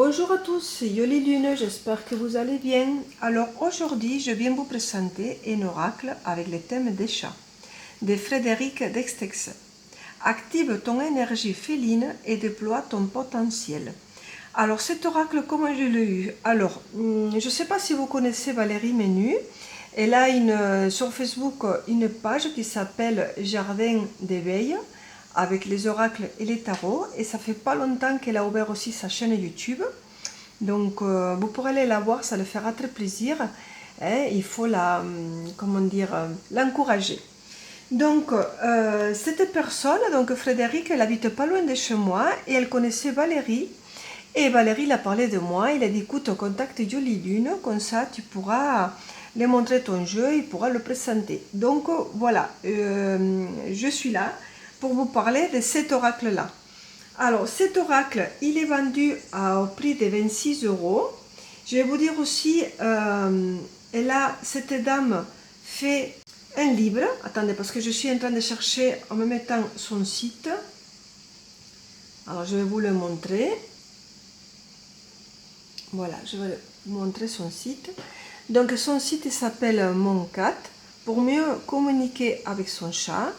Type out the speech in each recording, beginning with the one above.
Bonjour à tous, c'est Yoli Lune, j'espère que vous allez bien. Alors aujourd'hui, je viens vous présenter un oracle avec le thème des chats, de Frédéric Dextex. Active ton énergie féline et déploie ton potentiel. Alors cet oracle, comment je l'ai eu? Alors, je ne sais pas si vous connaissez Valérie Menu. Elle a sur Facebook une page qui s'appelle Jardin d'éveil, avec les oracles et les tarots, et ça fait pas longtemps qu'elle a ouvert aussi sa chaîne YouTube, donc vous pourrez aller la voir, ça le fera très plaisir, hein, il faut l'encourager. Donc cette personne, donc Frédéric, elle habite pas loin de chez moi et elle connaissait Valérie, et Valérie l'a parlé de moi, il a dit écoute, contacte Jolie Lune, comme ça tu pourras lui montrer ton jeu, il pourra le présenter. Donc voilà, je suis là pour vous parler de cet oracle-là. Alors, cet oracle, il est vendu au prix de 26 €. Je vais vous dire aussi, cette dame fait un livre. Attendez, parce que je suis en train de chercher en même temps son site. Alors, je vais vous le montrer. Voilà, je vais vous montrer son site. Donc, son site s'appelle Mon Cat, pour mieux communiquer avec son chat.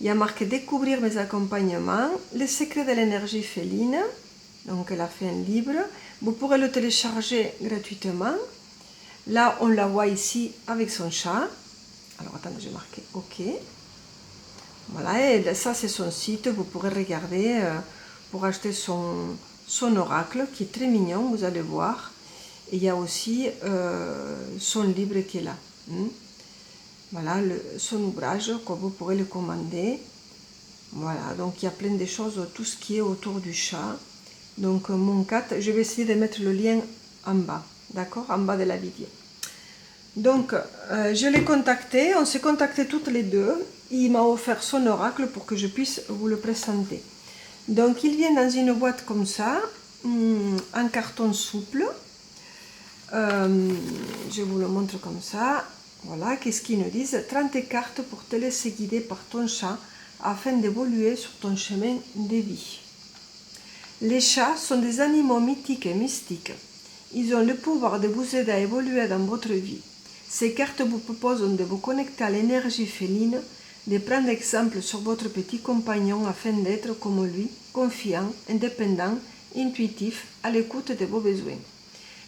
Il y a marqué découvrir mes accompagnements, les secrets de l'énergie féline. Donc elle a fait un livre. Vous pourrez le télécharger gratuitement. Là, on la voit ici avec son chat. Alors attendez, j'ai marqué OK. Voilà, et ça c'est son site. Vous pourrez regarder pour acheter son oracle qui est très mignon, vous allez voir. Et il y a aussi son livre qui est là. Voilà son ouvrage, que vous pourrez le commander. Voilà, donc il y a plein de choses, tout ce qui est autour du chat. Donc Mon Cat, je vais essayer de mettre le lien en bas, d'accord, en bas de la vidéo. Donc je l'ai contacté, on s'est contacté toutes les deux. Il m'a offert son oracle pour que je puisse vous le présenter. Donc il vient dans une boîte comme ça, en carton souple. Je vous le montre comme ça. Voilà, qu'est-ce qu'ils nous disent? 30 cartes pour te laisser guider par ton chat afin d'évoluer sur ton chemin de vie. Les chats sont des animaux mythiques et mystiques. Ils ont le pouvoir de vous aider à évoluer dans votre vie. Ces cartes vous proposent de vous connecter à l'énergie féline, de prendre exemple sur votre petit compagnon afin d'être comme lui, confiant, indépendant, intuitif, à l'écoute de vos besoins.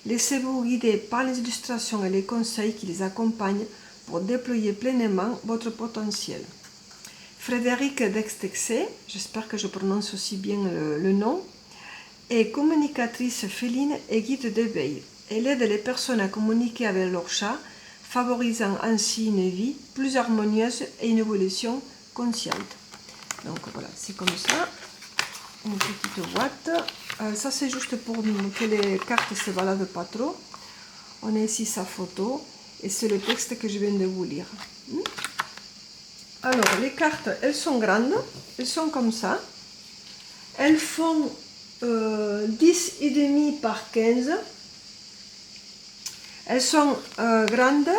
Laissez-vous guider par les illustrations et les conseils qui les accompagnent pour déployer pleinement votre potentiel. Frédéric Dextex, j'espère que je prononce aussi bien le nom, est communicatrice féline et guide d'éveil. Elle aide les personnes à communiquer avec leur chat, favorisant ainsi une vie plus harmonieuse et une évolution consciente. Donc voilà, c'est comme ça. Une petite boîte. Ça c'est juste pour que les cartes ne se baladent pas trop. On a ici sa photo et c'est le texte que je viens de vous lire. Alors les cartes, elles sont grandes, elles sont comme ça. Elles font 10,5 par 15. Elles sont grandes,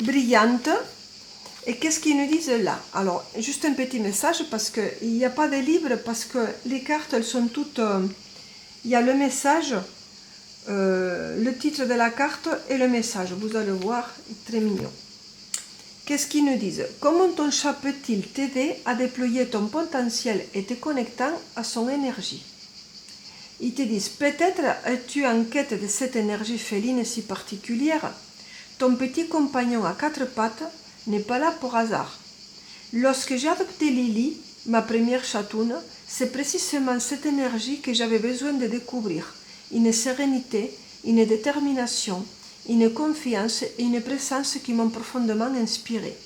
brillantes. Et qu'est-ce qu'ils nous disent là? Alors, juste un petit message, parce qu'il n'y a pas de livre, parce que les cartes, elles sont toutes... il y a le message, le titre de la carte et le message. Vous allez voir, il est très mignon. Qu'est-ce qu'ils nous disent? Comment ton chat peut-il t'aider à déployer ton potentiel et te connectant à son énergie? Ils te disent, peut-être es-tu en quête de cette énergie féline si particulière. Ton petit compagnon à quatre pattes n'est pas là pour hasard. Lorsque j'ai adopté Lily, ma première chatoune, c'est précisément cette énergie que j'avais besoin de découvrir. Une sérénité, une détermination, une confiance et une présence qui m'ont profondément inspirée.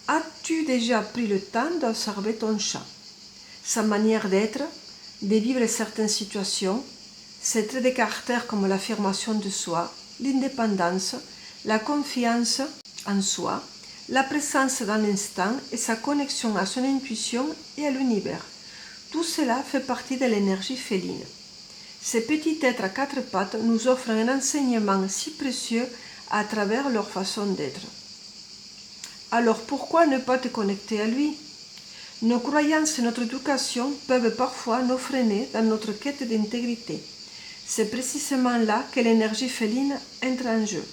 As-tu déjà pris le temps d'observer ton chat? Sa manière d'être, de vivre certaines situations, ses traits de caractère comme l'affirmation de soi, l'indépendance, la confiance en soi, la présence dans l'instant et sa connexion à son intuition et à l'univers. Tout cela fait partie de l'énergie féline. Ces petits êtres à quatre pattes nous offrent un enseignement si précieux à travers leur façon d'être. Alors pourquoi ne pas te connecter à lui? Nos croyances et notre éducation peuvent parfois nous freiner dans notre quête d'intégrité. C'est précisément là que l'énergie féline entre en jeu.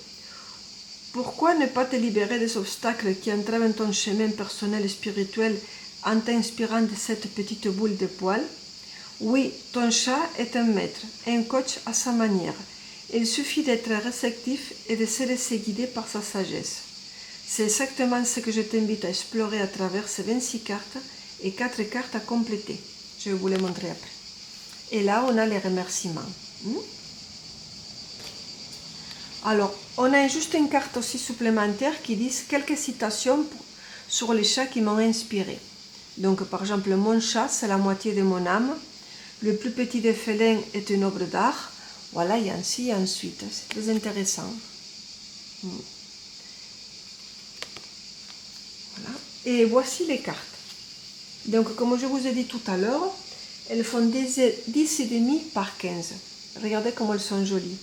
Pourquoi ne pas te libérer des obstacles qui entravent ton chemin personnel et spirituel en t'inspirant de cette petite boule de poils? Oui, ton chat est un maître, un coach à sa manière. Il suffit d'être réceptif et de se laisser guider par sa sagesse. C'est exactement ce que je t'invite à explorer à travers ces 26 cartes et 4 cartes à compléter. Je vais vous les montrer après. Et là, on a les remerciements. Alors, on a juste une carte aussi supplémentaire qui dit quelques citations sur les chats qui m'ont inspiré. Donc, par exemple, mon chat, c'est la moitié de mon âme. Le plus petit des félins est une œuvre d'art. Voilà, et ainsi et ensuite. C'est très intéressant. Voilà. Et voici les cartes. Donc, comme je vous ai dit tout à l'heure, elles font 10,5 par 15. Regardez comme elles sont jolies.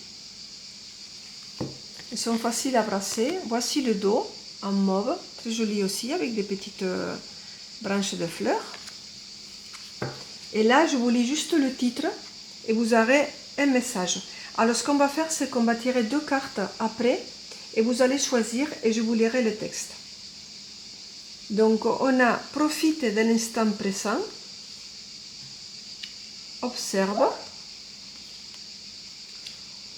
Elles sont faciles à brasser. Voici le dos en mauve, très joli aussi, avec des petites branches de fleurs. Et là, je vous lis juste le titre et vous aurez un message. Alors, ce qu'on va faire, c'est qu'on va tirer 2 cartes après et vous allez choisir et je vous lirai le texte. Donc, on a « Profite de l'instant présent »,« Observe »,«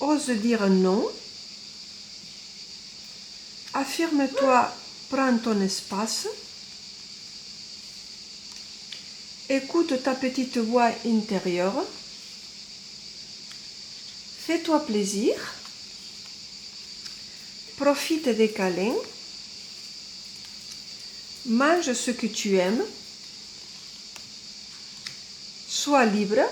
Ose dire non »,« Affirme-toi, prends ton espace », Écoute ta petite voix intérieure. Fais-toi plaisir. Profite des câlins. Mange ce que tu aimes. Sois libre.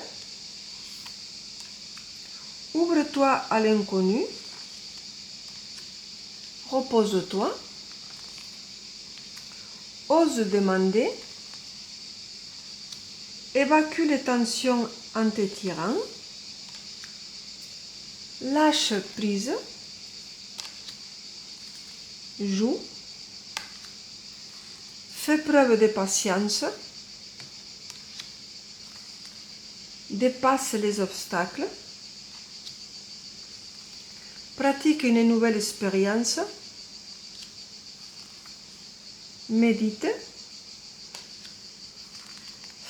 Ouvre-toi à l'inconnu. Repose-toi. Ose demander. Évacue les tensions en t'étirant. Lâche prise. Joue. Fais preuve de patience. Dépasse les obstacles. Pratique une nouvelle expérience. Médite.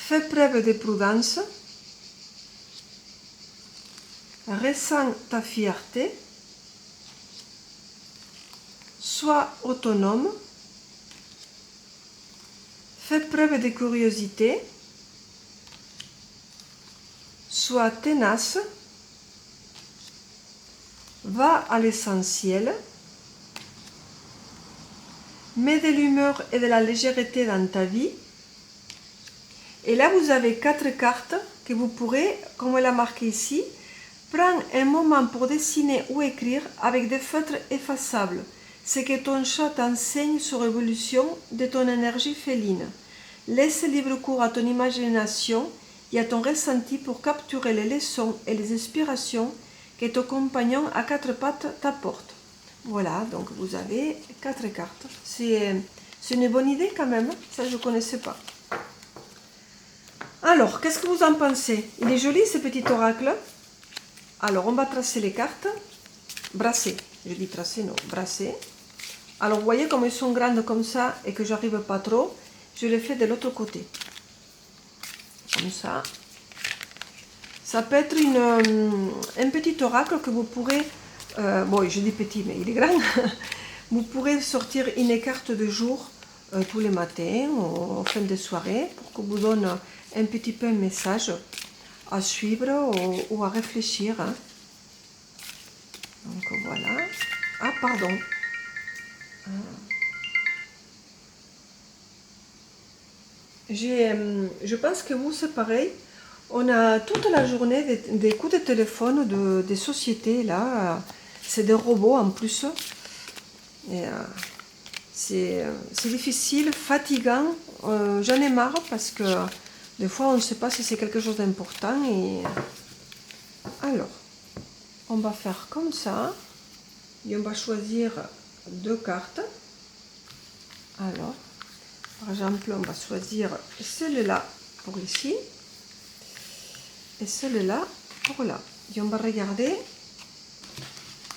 Fais preuve de prudence. Ressens ta fierté. Sois autonome. Fais preuve de curiosité. Sois tenace. Va à l'essentiel. Mets de l'humeur et de la légèreté dans ta vie. Et là, vous avez 4 cartes que vous pourrez, comme elle a marqué ici, prendre un moment pour dessiner ou écrire avec des feutres effaçables. C'est que ton chat t'enseigne sur l'évolution de ton énergie féline. Laisse libre cours à ton imagination et à ton ressenti pour capturer les leçons et les inspirations que ton compagnon à 4 pattes t'apporte. Voilà, donc vous avez 4 cartes. C'est une bonne idée quand même, ça je ne connaissais pas. Alors, qu'est-ce que vous en pensez? Il est joli ce petit oracle. Alors, on va tracer les cartes. Brasser. Je dis tracer, non, brasser. Alors, vous voyez comme elles sont grandes comme ça et que j'arrive pas trop. Je les fais de l'autre côté. Comme ça. Ça peut être un petit oracle que vous pourrez... bon, je dis petit, mais il est grand. Vous pourrez sortir une carte de jour tous les matins ou en fin de soirée pour que vous donne un petit peu un message à suivre ou à réfléchir. Hein. Donc voilà. Ah, pardon. Je pense que vous, c'est pareil. On a toute la journée des coups de téléphone des sociétés, là. C'est des robots en plus. C'est difficile, fatigant. J'en ai marre parce que des fois, on ne sait pas si c'est quelque chose d'important. Alors, on va faire comme ça. Et on va choisir 2 cartes. Alors, Par exemple, on va choisir celui-là pour ici et celui-là pour là. Et on va regarder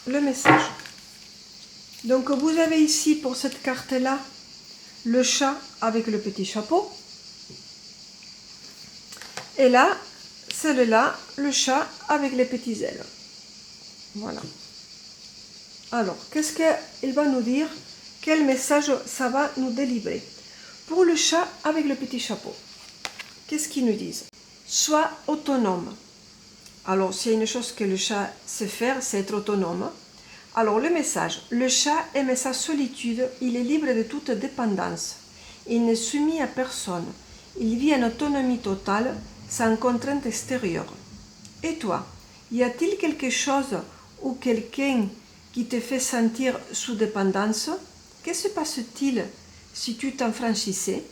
le message. Donc vous avez ici pour cette carte-là le chat avec le petit chapeau. Et là, celui-là, le chat avec les petites ailes. Voilà. Alors, qu'est-ce qu'il va nous dire? Quel message ça va nous délivrer? Pour le chat avec le petit chapeau, qu'est-ce qu'ils nous disent? Sois autonome. Alors, s'il y a une chose que le chat sait faire, c'est être autonome. Alors, le message, le chat aime sa solitude, il est libre de toute dépendance. Il n'est soumis à personne. Il vit en autonomie totale, sans contrainte extérieure. Et toi, y a-t-il quelque chose ou quelqu'un qui te fait sentir sous dépendance? Que se passe-t-il si tu t'en franchissais?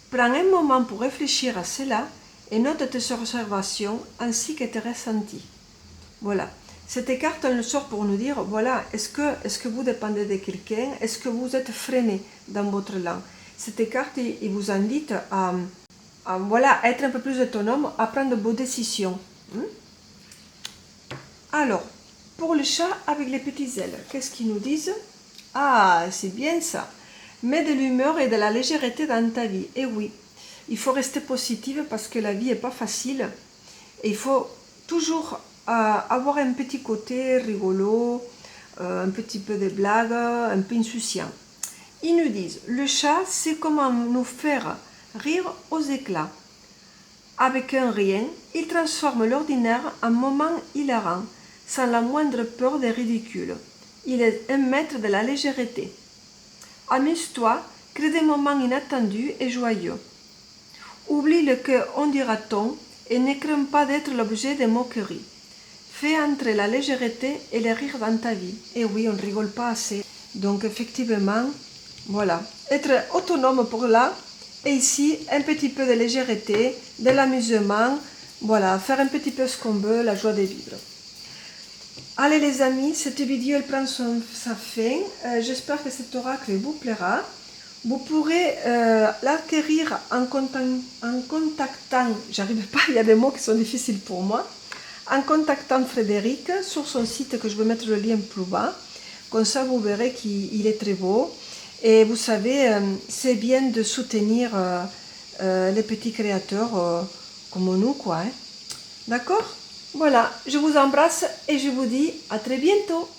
Prends un moment pour réfléchir à cela et note tes observations ainsi que tes ressentis. Voilà. Cette carte, elle sort pour nous dire, voilà, est-ce que vous dépendez de quelqu'un? Est-ce que vous êtes freiné dans votre langue? Cette carte, il vous invite à voilà, être un peu plus autonome, à prendre de bonnes décisions. Alors, pour le chat avec les petites ailes, qu'est-ce qu'ils nous disent? Ah, c'est bien ça. Mets de l'humeur et de la légèreté dans ta vie. Et oui, il faut rester positive parce que la vie n'est pas facile. Et il faut toujours avoir un petit côté rigolo, un petit peu de blague, un peu insouciant. Ils nous disent, le chat sait comment nous faire rire aux éclats. Avec un rien, il transforme l'ordinaire en moment hilarant, sans la moindre peur des ridicules. Il est un maître de la légèreté. Amuse-toi, crée des moments inattendus et joyeux. Oublie le que on dira-t-on et ne crains pas d'être l'objet des moqueries. Fais entrer la légèreté et le rire dans ta vie. Et oui, on ne rigole pas assez. Donc effectivement, voilà. Être autonome pour là, et ici, un petit peu de légèreté, de l'amusement. Voilà, faire un petit peu ce qu'on veut, la joie de vivre. Allez les amis, cette vidéo elle prend sa fin. J'espère que cet oracle vous plaira. Vous pourrez l'acquérir en contactant, j'arrive pas, il y a des mots qui sont difficiles pour moi, en contactant Frédéric sur son site que je vais mettre le lien plus bas. Comme ça, vous verrez qu'il est très beau. Et vous savez, c'est bien de soutenir les petits créateurs comme nous, quoi. Hein. D'accord? Voilà, je vous embrasse et je vous dis à très bientôt.